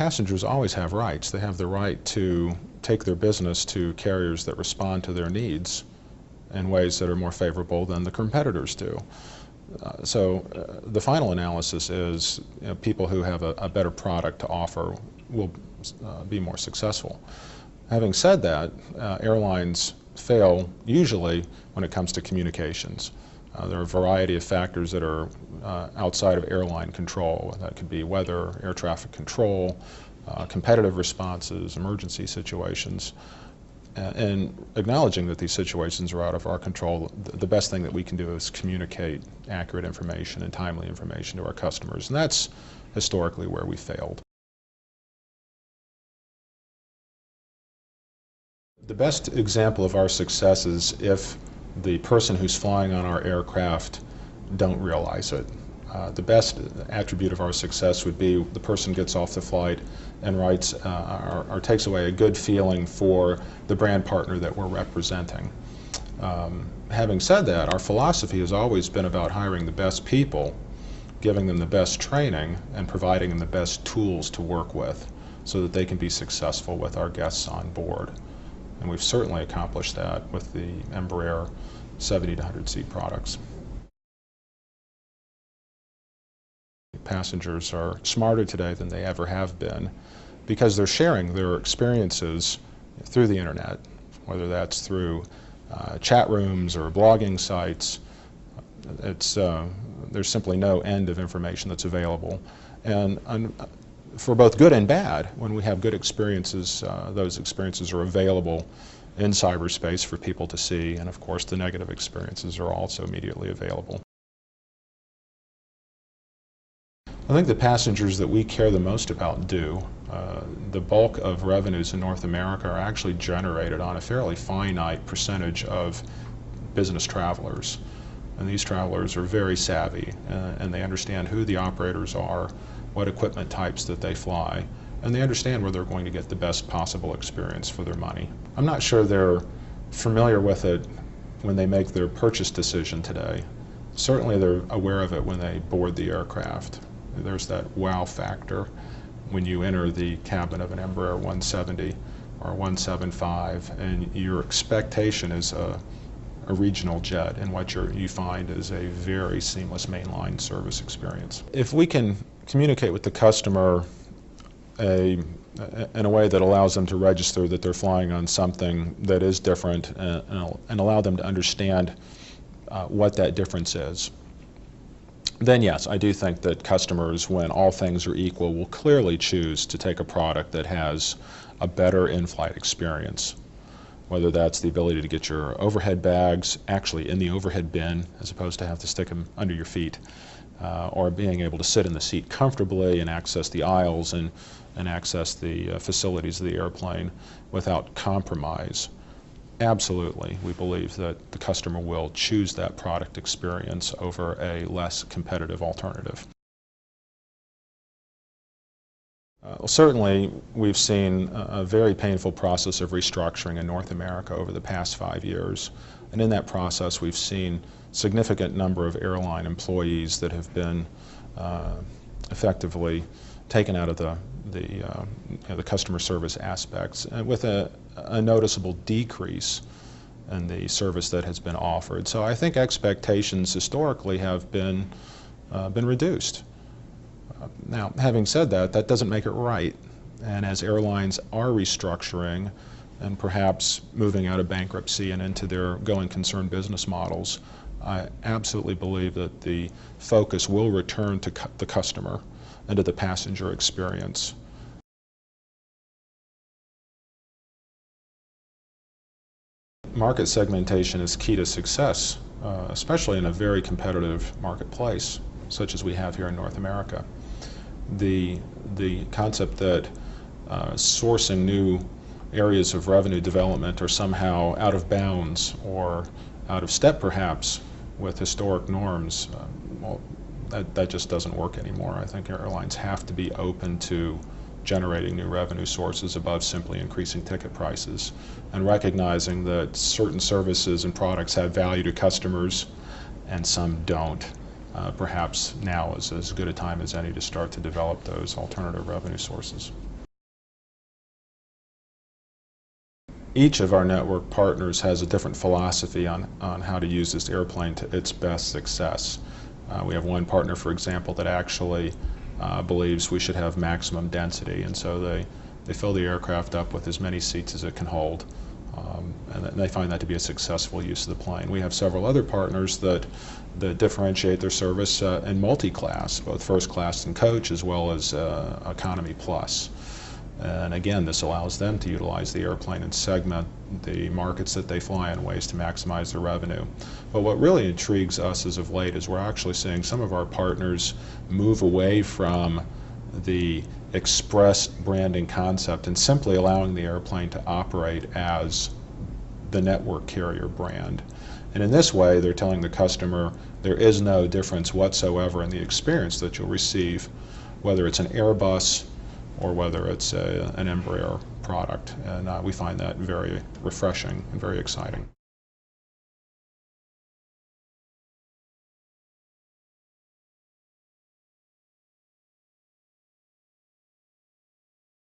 passengers always have rights. They have the right to take their business to carriers that respond to their needs in ways that are more favorable than the competitors do. The final analysis is, people who have a better product to offer will be more successful. Having said that, airlines fail usually when it comes to communications. There are a variety of factors that are outside of airline control. That could be weather, air traffic control, competitive responses, emergency situations. And acknowledging that these situations are out of our control, the best thing that we can do is communicate accurate information and timely information to our customers. And that's historically where we failed. The best example of our success is if the person who's flying on our aircraft don't realize it. The best attribute of our success would be the person gets off the flight and writes or takes away a good feeling for the brand partner that we're representing. Having said that, our philosophy has always been about hiring the best people, giving them the best training, and providing them the best tools to work with so that they can be successful with our guests on board. And we've certainly accomplished that with the Embraer 70 to 100 seat products. Passengers are smarter today than they ever have been because they're sharing their experiences through the internet, whether that's through chat rooms or blogging sites. There's simply no end of information that's available. And for both good and bad, when we have good experiences, those experiences are available in cyberspace for people to see, and of course the negative experiences are also immediately available. I think the passengers that we care the most about do. The bulk of revenues in North America are actually generated on a fairly finite percentage of business travelers. And these travelers are very savvy, and they understand who the operators are, what equipment types that they fly, and they understand where they're going to get the best possible experience for their money. I'm not sure they're familiar with it when they make their purchase decision today. Certainly they're aware of it when they board the aircraft. There's that wow factor when you enter the cabin of an Embraer 170 or 175, and your expectation is a regional jet, and what you find is a very seamless mainline service experience. If we can communicate with the customer in a way that allows them to register that they're flying on something that is different, and allow them to understand what that difference is, then yes, I do think that customers, when all things are equal, will clearly choose to take a product that has a better in-flight experience. Whether that's the ability to get your overhead bags actually in the overhead bin as opposed to have to stick them under your feet, or being able to sit in the seat comfortably and access the aisles and access the facilities of the airplane without compromise. Absolutely, we believe that the customer will choose that product experience over a less competitive alternative. Certainly, we've seen a very painful process of restructuring in North America over the past 5 years. And in that process, we've seen a significant number of airline employees that have been effectively taken out of the customer service aspects, with a noticeable decrease in the service that has been offered. So I think expectations historically have been reduced. Now, having said that, that doesn't make it right. And as airlines are restructuring and perhaps moving out of bankruptcy and into their going concern business models, I absolutely believe that the focus will return to the customer and to the passenger experience. Market segmentation is key to success, especially in a very competitive marketplace such as we have here in North America. The concept that sourcing new areas of revenue development are somehow out of bounds or out of step perhaps with historic norms, well, that just doesn't work anymore. I think airlines have to be open to generating new revenue sources above simply increasing ticket prices, and recognizing that certain services and products have value to customers and some don't. Perhaps now is as good a time as any to start to develop those alternative revenue sources. Each of our network partners has a different philosophy on how to use this airplane to its best success. We have one partner, for example, that actually believes we should have maximum density, and so they fill the aircraft up with as many seats as it can hold, and they find that to be a successful use of the plane. We have several other partners that differentiate their service in multi-class, both first class and coach, as well as economy plus. And again, this allows them to utilize the airplane and segment the markets that they fly in ways to maximize their revenue. But what really intrigues us as of late is we're actually seeing some of our partners move away from the express branding concept and simply allowing the airplane to operate as the network carrier brand. And in this way, they're telling the customer there is no difference whatsoever in the experience that you'll receive, whether it's an Airbus or whether it's an Embraer product. And we find that very refreshing and very exciting.